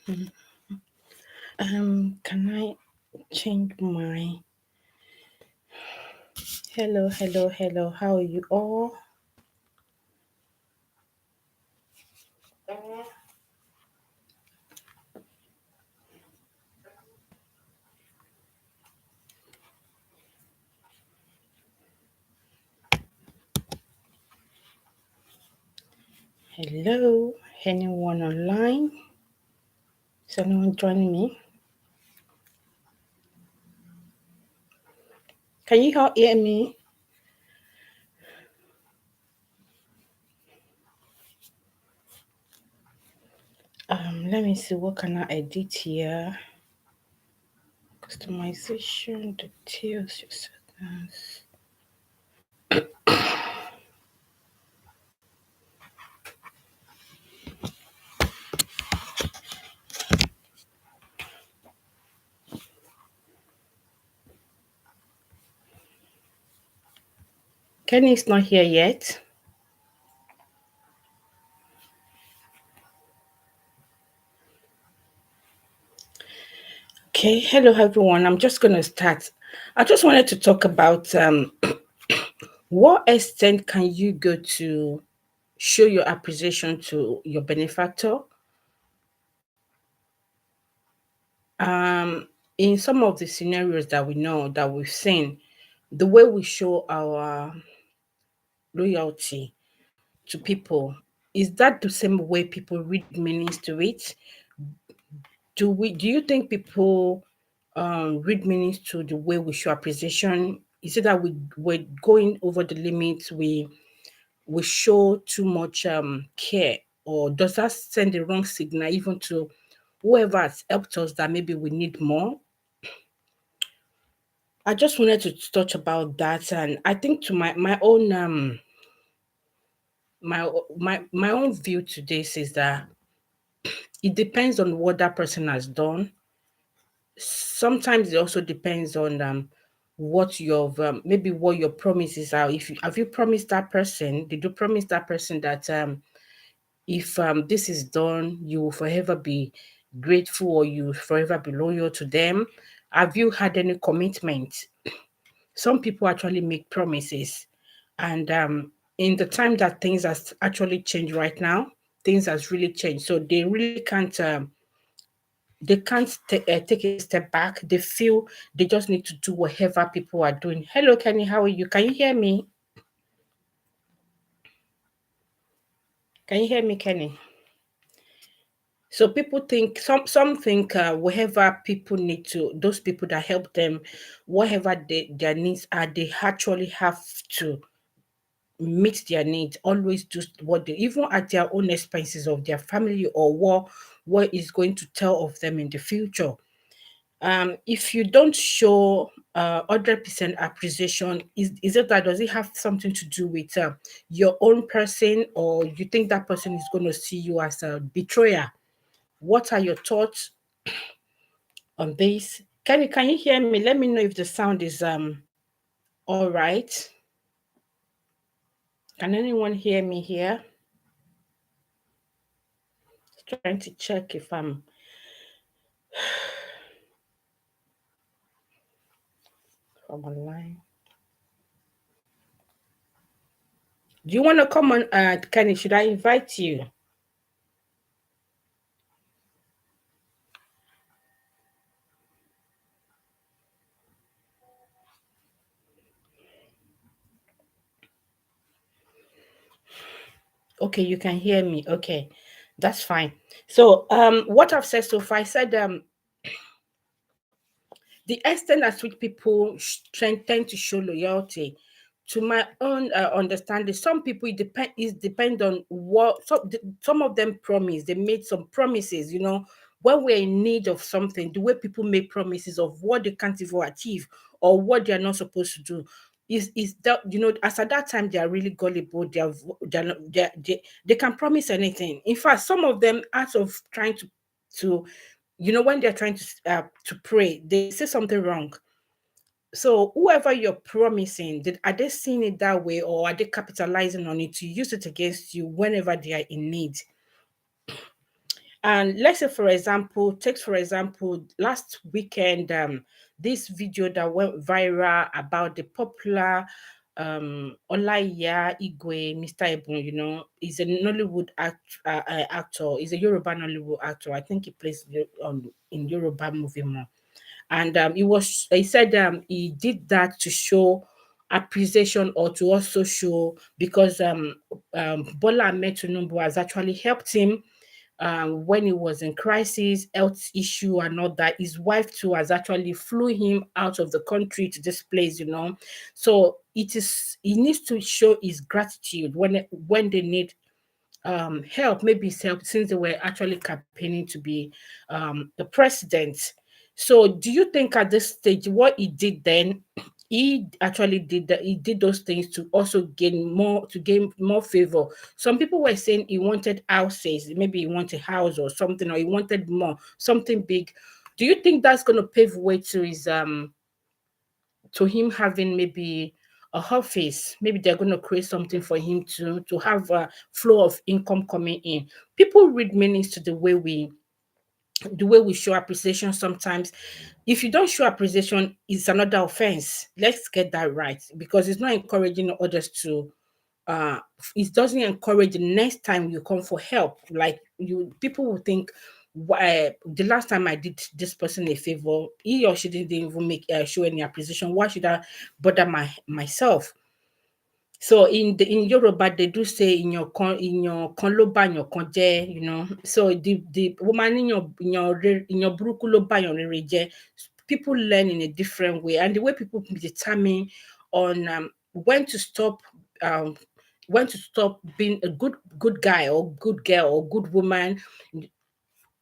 Can I change my hello? How are you all? Hello, anyone online? Is anyone joining me? Can you all hear me? Let me see what can I edit here. Customization details your settings. Kenny's not here yet. Okay, hello everyone. I'm just going to start. I just wanted to talk about what extent can you go to show your appreciation to your benefactor. In some of the scenarios that we know that we've seen, the way we show our loyalty to people, is that the same way people read meanings to it? Do you think people read meanings to the way we show appreciation? Is it that we're going over the limits, we show too much care, or does that send the wrong signal even to whoever has helped us that maybe we need more? I just wanted to touch about that, and I think to my own my own view to this is that it depends on what that person has done. Sometimes it also depends on what your maybe what your promises are. If you have you promised that person, did you promise that person that if this is done, you will forever be grateful or you will forever be loyal to them? Have you had any commitment? Some people actually make promises, and in the time that things has actually changed right now, things has really changed. So they really can't take a step back. They feel they just need to do whatever people are doing. Hello, Kenny. How are you? Can you hear me? Can you hear me, Kenny? So people think some think whatever people need to, those people that help them, whatever their needs are, they actually have to meet their needs. Always do what they, even at their own expenses of their family or what is going to tell of them in the future. If you don't show 100% appreciation, is it that does it have something to do with your own person, or you think that person is going to see you as a betrayer? What are your thoughts on this? Can you hear me? Let me know if the sound is all right. Can anyone hear me here? Trying to check if I'm online. Do you want to come on, Kenny? Should I invite you? Okay, you can hear me. Okay, that's fine. So, what I've said so far, I said the extent at which people tend to show loyalty, to my own understanding, some people it depend on what some of them promise. They made some promises, when we're in need of something. The way people make promises of what they can't even achieve or what they are not supposed to do is that, as at that time they are really gullible. They can promise anything. In fact, some of them, out of trying to when they're trying to pray, they say something wrong. So whoever you're promising, are they seeing it that way, or are they capitalizing on it to use it against you whenever they are in need? And let's say, for example, take for example, last weekend, this video that went viral about the popular Olaiya Igwe, Mr. Ebun, is a Nollywood actor. He's a Yoruba Nollywood actor. I think he plays in Yoruba movie more. And he said he did that to show appreciation, or to also show, because Bola Ahmed Tinubu has actually helped him when he was in crisis, health issue, and all that. His wife too has actually flew him out of the country to this place. So he needs to show his gratitude when they need help, maybe it's help, since they were actually campaigning to be the president. So do you think at this stage what he did then, he did those things to also gain more favor? Some people were saying he wanted houses, maybe he wanted a house or something, or he wanted more, something big. Do you think that's going to pave way to him having maybe a office? Maybe they're going to create something for him to have a flow of income coming in. People read meanings to the way we show appreciation sometimes. If you don't show appreciation, it's another offense. Let's get that right, because it's not encouraging others to uh it doesn't encourage the next time you come for help. Like, people will think, why the last time I did this person a favor, he or she didn't even make show any appreciation, why should I bother myself? So in Yoruba, they do say in your kan ló bá yan kan jẹ́. So the woman in your buruku ló bá yan rere jẹ́. People learn in a different way, and the way people determine on um when to stop being a good guy or good girl or good woman.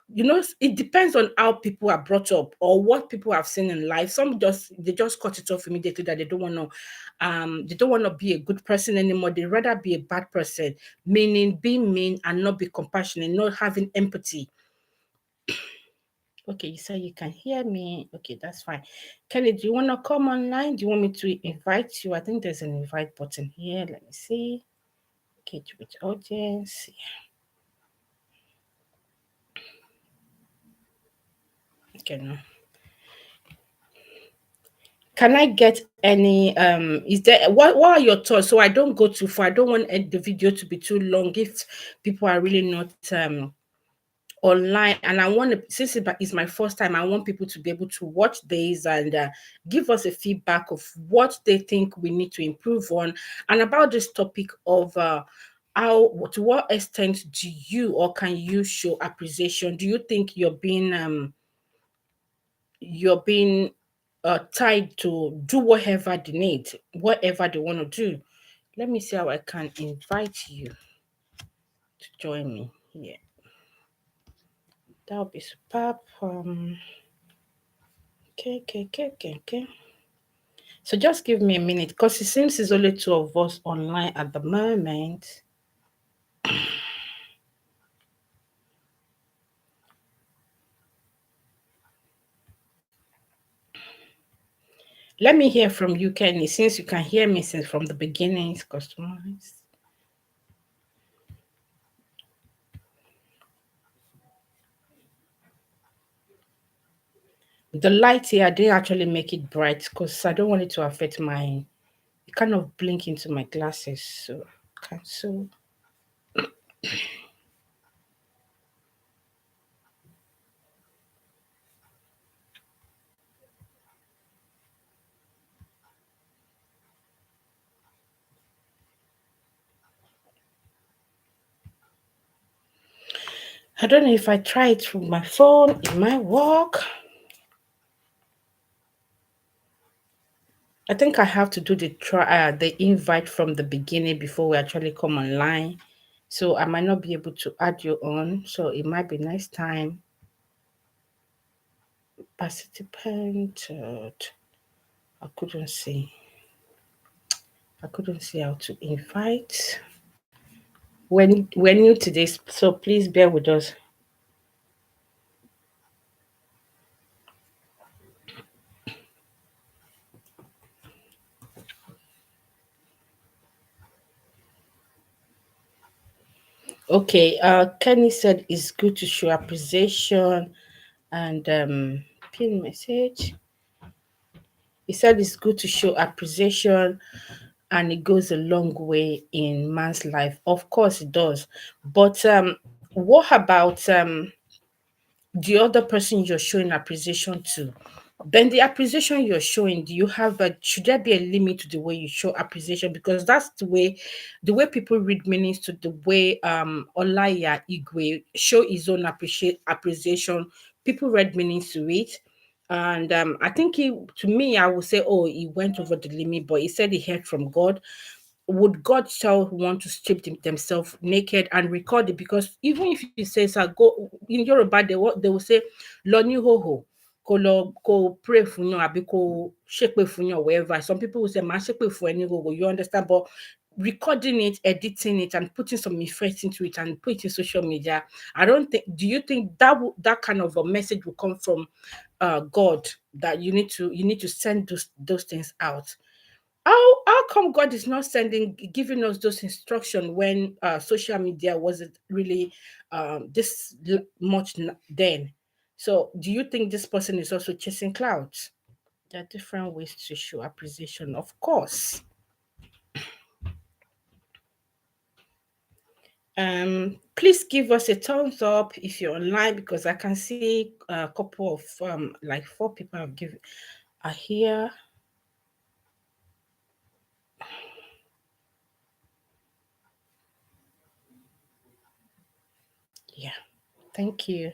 It depends on how people are brought up or what people have seen in life. Some they just cut it off immediately, that they don't want to be a good person anymore. They rather be a bad person, meaning being mean and not be compassionate, not having empathy. Okay, you say you can hear me. Okay, that's fine. Kelly, do you want to come online? Do you want me to invite you? I think there's an invite button here. Let me see. Engage with audience. Okay, no. Can I get any is there what are your thoughts, so I don't go too far? I don't want the video to be too long if people are really not online, and I want to, since it's my first time, I want people to be able to watch this and give us a feedback of what they think we need to improve on, and about this topic of how, to what extent do you or can you show appreciation? Do you think you're being tied to do whatever they need, whatever they want to do? Let me see how I can invite you to join me here. That would be superb. Okay, okay, okay, okay, okay. So just give me a minute, because it seems it's only two of us online at the moment. Let me hear from you, Kenny, since you can hear me since from the beginning. It's customized. The light here, I didn't actually make it bright because I don't want it to affect it kind of blink into my glasses. So cancel. I don't know if I try it through my phone, it might work. I think I have to do the invite from the beginning before we actually come online. So I might not be able to add you on. So it might be next time. Participant. I couldn't see. I couldn't see how to invite. We're new to this, so please bear with us. Okay, Kenny said it's good to show appreciation and pin message. He said it's good to show appreciation and it goes a long way in man's life. Of course it does. But what about the other person you're showing appreciation to? Then the appreciation you're showing, do you have a should there be a limit to the way you show appreciation? Because that's the way people read meanings to the way Olaya Igwe show his own appreciation. People read meanings to it. And I think he to me, I would say, oh, he went over the limit, but he said he heard from God. Would God tell one to strip themselves naked and record it? Because even if he says, go in Yoruba, they will say, Lo ni ho ko pray fún yàn àbí kó ṣépè fún yàn wherever. Some people will say, Ma ṣépè fún ẹni ho, you understand? But recording it, editing it, and putting some effects into it and put it in social media, I don't think. Do you think that that kind of a message will come from God that you need to send those things out? How come God is not giving us those instructions when social media wasn't really much then? So, do you think this person is also chasing clouds? There are different ways to show appreciation, of course. Please give us a thumbs up if you're online because I can see a couple of like 4 people have given are here. Yeah, thank you.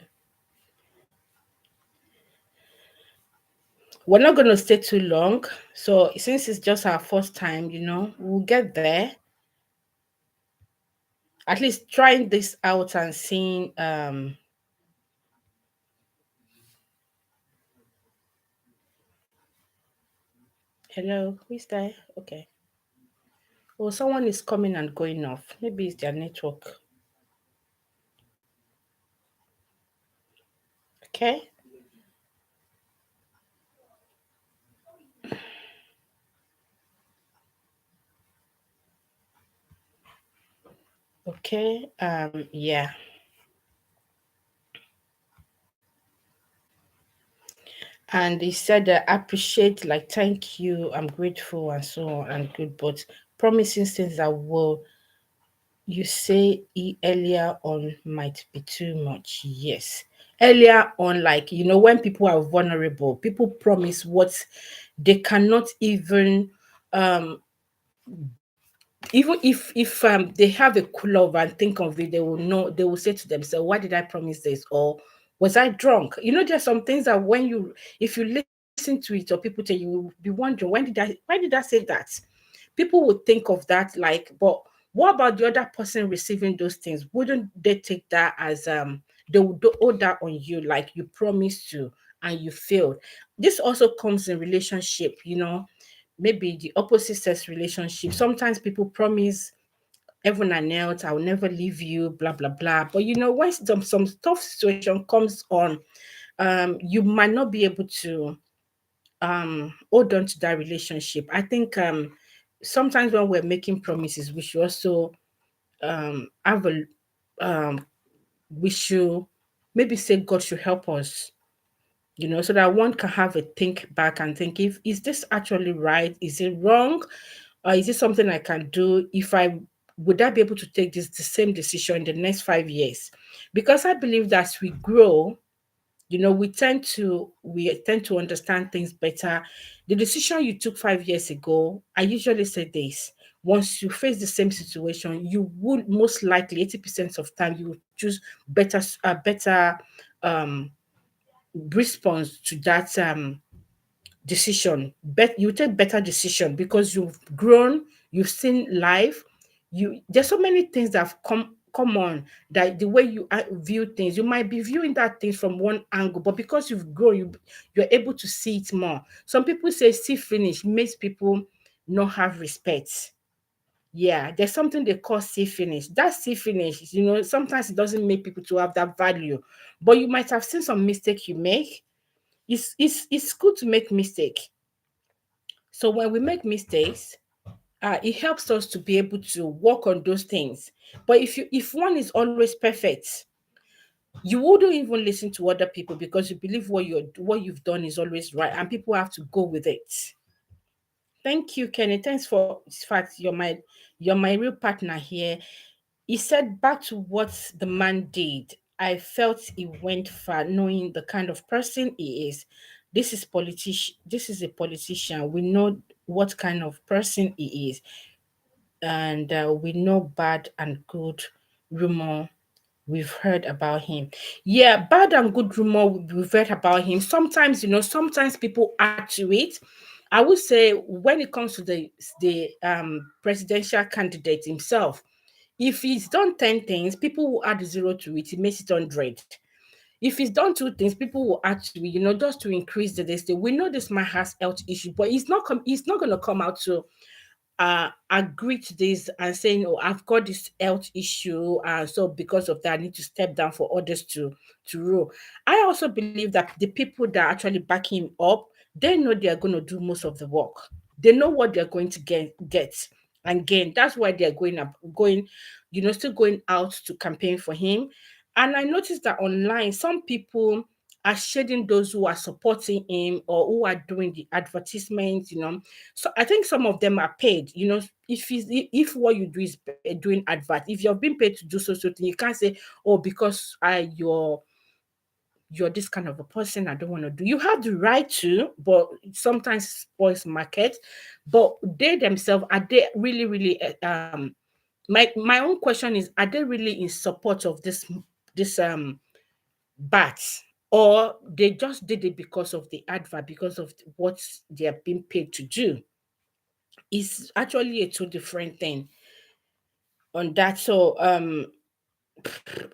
We're not going to stay too long. So, since it's just our first time, we'll get there. At least trying this out and seeing. Hello, who's there? Okay. Oh, someone is coming and going off. Maybe it's their network. Okay. Okay. Yeah. And he said, appreciate, like, thank you, I'm grateful, and so on, and good, but promising things that will you say earlier on might be too much. Yes. Earlier on, like, when people are vulnerable, people promise what they cannot even if they have a cool over and think of it, they will know, they will say to themselves, why did I promise this? Or was I drunk? There's some things that when if you listen to it or people tell you, will be wondering, why did I say that? People would think of that, like, but what about the other person receiving those things? Wouldn't they take that as they would owe that on you, like you promised to and you failed? This also comes in relationship, maybe the opposite sex relationship. Sometimes people promise heaven and earth, I'll never leave you, blah blah blah. But when some tough situation comes on, you might not be able to hold on to that relationship. I think sometimes when we're making promises, we should also have a we should maybe say God should help us, so that one can have a think back and think, if is this actually right? Is it wrong? Or is it something I can do? If I would I be able to take the same decision in the next 5 years? Because I believe that as we grow, we tend to understand things better. The decision you took 5 years ago, I usually say this: once you face the same situation, you would most likely 80% of time you would choose better um response to that decision. You take better decision because you've grown, you've seen life. There's so many things that have come on, that the way you view things, you might be viewing that thing from one angle, but because you've grown, you're able to see it more. Some people say see finish makes people not have respect. Yeah, there's something they call see finish. That see finish, sometimes it doesn't make people to have that value, but you might have seen some mistake you make. It's good to make mistake. So when we make mistakes, it helps us to be able to work on those things. But if one is always perfect, you wouldn't even listen to other people because you believe what you've done is always right, and people have to go with it. Thank you, Kenny. Thanks for, in fact, you're my real partner here. He said, back to what the man did. I felt he went far, knowing the kind of person he is. This is a politician. We know what kind of person he is, and we know bad and good rumor we've heard about him. Yeah, bad and good rumor we've heard about him. Sometimes, sometimes people add to it. I would say when it comes to the presidential candidate himself, if he's done 10 things, people will add zero to it. It makes it 100. If he's done two things, people will add to it, just to increase the distance. We know this man has health issues, but he's not gonna come out to agree to this and saying, "Oh, I've got this health issue, and so because of that, I need to step down for others to rule." I also believe that the people that actually back him up, they know they are going to do most of the work. They know what they're going to get and gain. That's why they're still going out to campaign for him. And I noticed that online, some people are shading those who are supporting him or who are doing the advertisements. So I think some of them are paid. If what you do is doing advert, if you're being paid to do so thing, you can't say, "Oh, because you're this kind of a person, I don't want to do." You have the right to, but sometimes spoils market. But they themselves, are they really, really? My own question is, are they really in support of this bat, or they just did it because of the advert, because of what they are being paid to do? It's actually a two different thing on that. So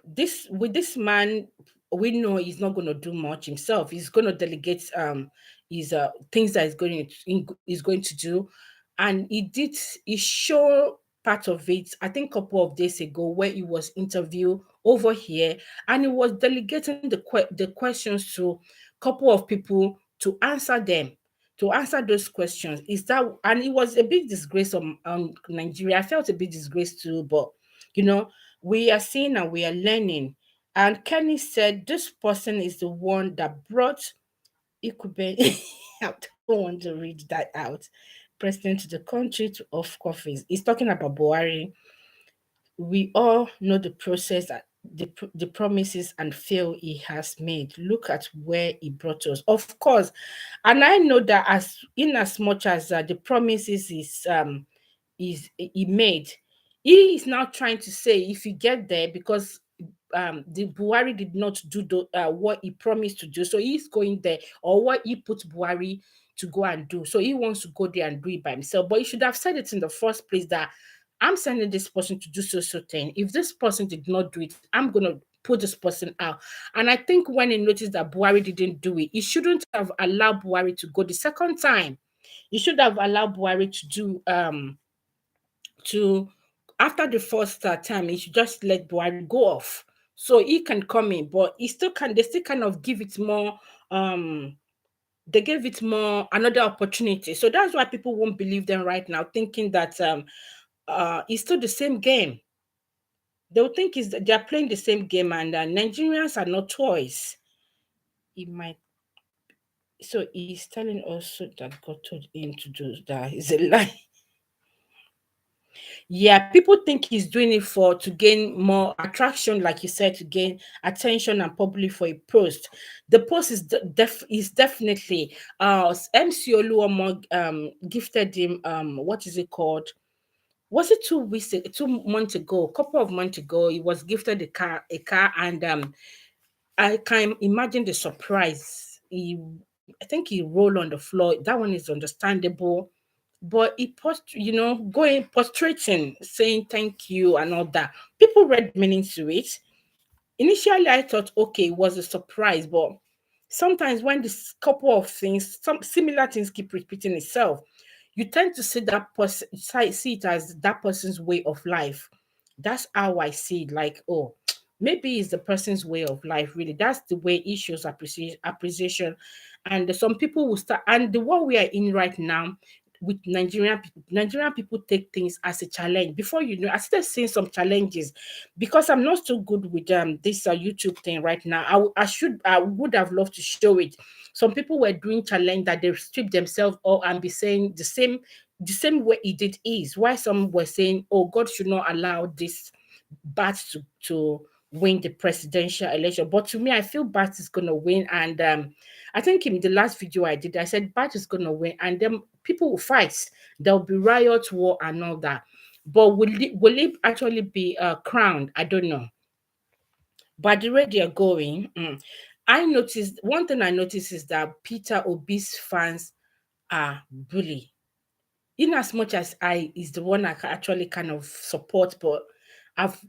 this man, we know he's not going to do much himself. He's going to delegate his things that he's going to do. And he showed part of it, I think, a couple of days ago, where he was interviewed over here, and he was delegating the questions to a couple of people to answer them, to answer those questions. Is that And it was a big disgrace on Nigeria. I felt a big disgrace too, but you know we are seeing and we are learning. And Kenny said this person is the one that brought Ikube. I don't want to read that out. President to the country of office. He's talking about Buhari. We all know the process, the promises and fail he has made. Look at where he brought us. Of course, and I know that as much as the promises is he made, he is now trying to say if you get there, because the Buhari did not do what he promised to do, so he's going there, or what he put Buhari to go and do. So he wants to go there and do it by himself. But he should have said it in the first place that I'm sending this person to do so thing. If this person did not do it, I'm gonna put this person out. And I think when he noticed that Buhari didn't do it, he shouldn't have allowed Buhari to go the second time. He should have allowed Buhari to do to after the first time, he should just let Buhari go off. So he can come in, but they still kind of give it more they gave it more another opportunity. So that's why people won't believe them right now, thinking that it's still the same game. They'll think they're playing the same game, and Nigerians are not toys. He might So he's telling us that God told him to do that. Is a lie. Yeah, people think he's doing it for to gain more attraction, like you said, to gain attention and public for a post. The post is definitely MC Oluomo gifted him what is it called? Was it 2 months ago, a couple of months ago, he was gifted a car, and I can imagine the surprise. I think he rolled on the floor. That one is understandable, but he going prostrating, saying thank you and all that. People read meaning to it. Initially, I thought, okay, it was a surprise, but sometimes when this couple of things, some similar things keep repeating itself, you tend to see that person, see it as that person's way of life. That's how I see it. Like, oh, maybe it's the person's way of life. Really, that's the way he shows appreciation. And some people will start. And the world we are in right now, with Nigerian people. Nigerian people take things as a challenge. Before you know, I started seeing some challenges because I'm not so good with this YouTube thing right now. I would have loved to show it. Some people were doing challenge that they strip themselves all and be saying the same way it did is. Why some were saying, oh, God should not allow this Bat to win the presidential election. But to me, I feel Bat is gonna win. And I think in the last video I did, I said Bat is gonna win, and then people will fight. There'll be riot, war, and all that. But will it actually be crowned? I don't know. But the way they're going, I noticed one thing. I noticed is that Peter Obi's fans are bully. In as much as I is the one I actually kind of support, but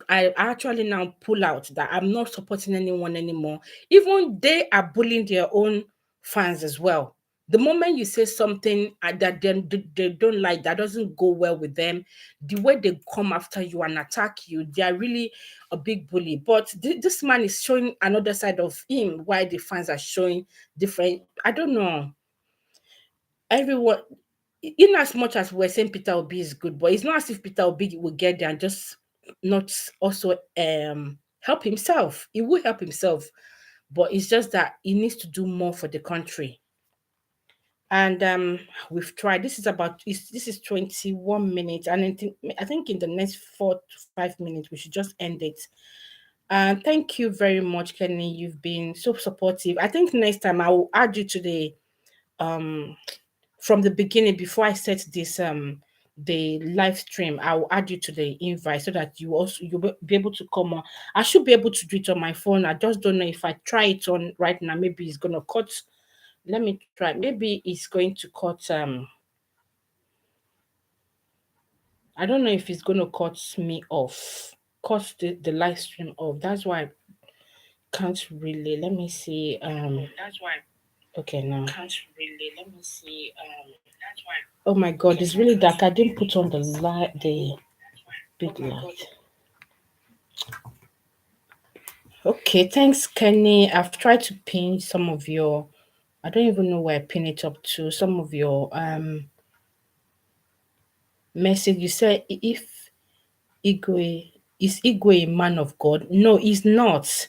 I actually now pull out that I'm not supporting anyone anymore. Even they are bullying their own fans as well. The moment you say something that they don't like, that doesn't go well with them, the way they come after you and attack you, they are really a big bully. But this man is showing another side of him, why the fans are showing different. I don't know. Everyone, in as much as we're saying Peter Obi is good, but it's not as if Peter Obi will get there and just not also help himself. He will help himself, but it's just that he needs to do more for the country. And we've tried. This is 21 minutes, and I think in the next 4 to 5 minutes we should just end it. And thank you very much, Kenny. You've been so supportive. I think next time I will add you to the um from the beginning before I set this the live stream. I will add you to the invite so that you'll be able to come on. I should be able to do it on my phone. I just don't know if I try it on right now. Maybe it's gonna cut. Let me try. Maybe it's going to cut. I don't know if it's gonna cut me off. Cut the live stream off. That's why I can't really. Let me see. That's why. Okay, now. Can't really. Let me see. That's why. Oh my God, it's really dark. I didn't put on the light, the big light. Okay, thanks, Kenny. I've tried to pin some of your. I don't even know where I pin it up to. Some of your message. You said if Igwe is Igwe a man of God? No, he's not.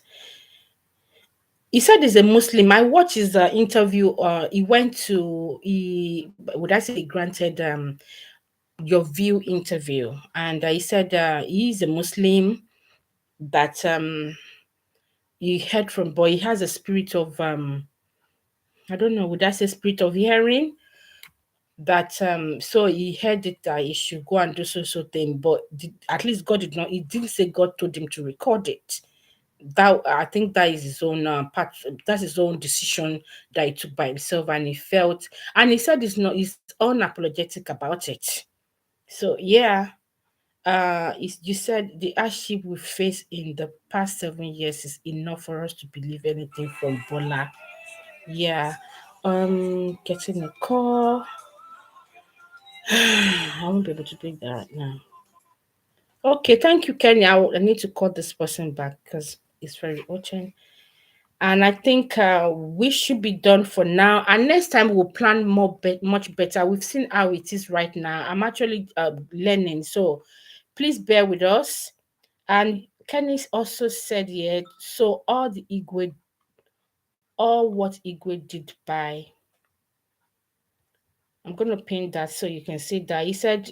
He said he's a Muslim. I watched his interview. He went to he would I say he granted your view interview, and he said he's a Muslim that he heard from, but he has a spirit of I don't know, would I say spirit of hearing, that so he heard it that he should go and do so thing, but at least God did not. He didn't say God told him to record it. That I think that is his own part. That's his own decision that he took by himself, and he felt, and he said he's unapologetic about it. So yeah, you said the hardship we face in the past 7 years is enough for us to believe anything from Bola. Yeah. Getting a call. I won't be able to do that right now. Okay, thank you, Kenny. I need to call this person back because it's very urgent. And I think we should be done for now. And next time we'll plan much better. We've seen how it is right now. I'm actually learning, so please bear with us. And Kenny also said here, so all what Igwe did by, I'm going to pin that so you can see that. He said,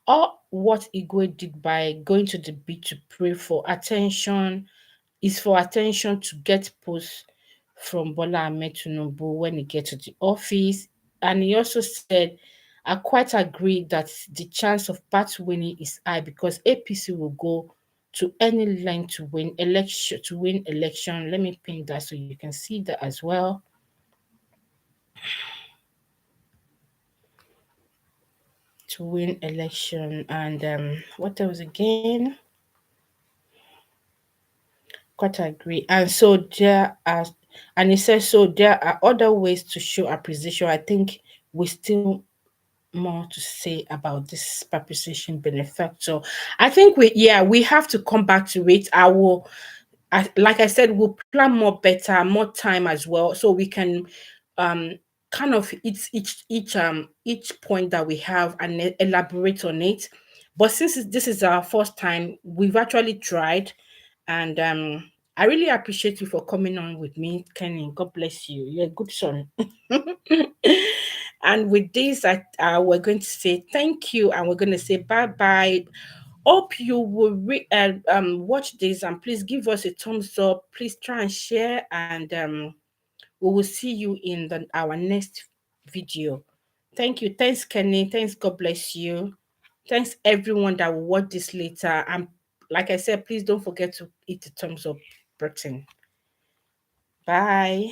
all what Igwe did by going to the beach to pray for attention is for attention to get posts from Bola Ahmed Tinubu when he gets to the office. And he also said, I quite agree that the chance of party winning is high because APC will go to any length to win election. Let me pin that so you can see that as well. To win election. And what else again? Quite agree. And so there are, and he says, so there are other ways to show appreciation. I think we still more to say about this preposition benefactor. I think we have to come back to it. Like I said, we'll plan more better, more time as well, so we can kind of each point that we have and elaborate on it. But since this is our first time, we've actually tried, and I really appreciate you for coming on with me, Kenny. God bless you. You're a good son. And with this, we're going to say thank you, and we're going to say bye bye. Hope you will watch this, and please give us a thumbs up. Please try and share, and we will see you in our next video. Thank you. Thanks, Kenny. Thanks. God bless you. Thanks, everyone that will watch this later. And like I said, please don't forget to hit the thumbs up button. Bye.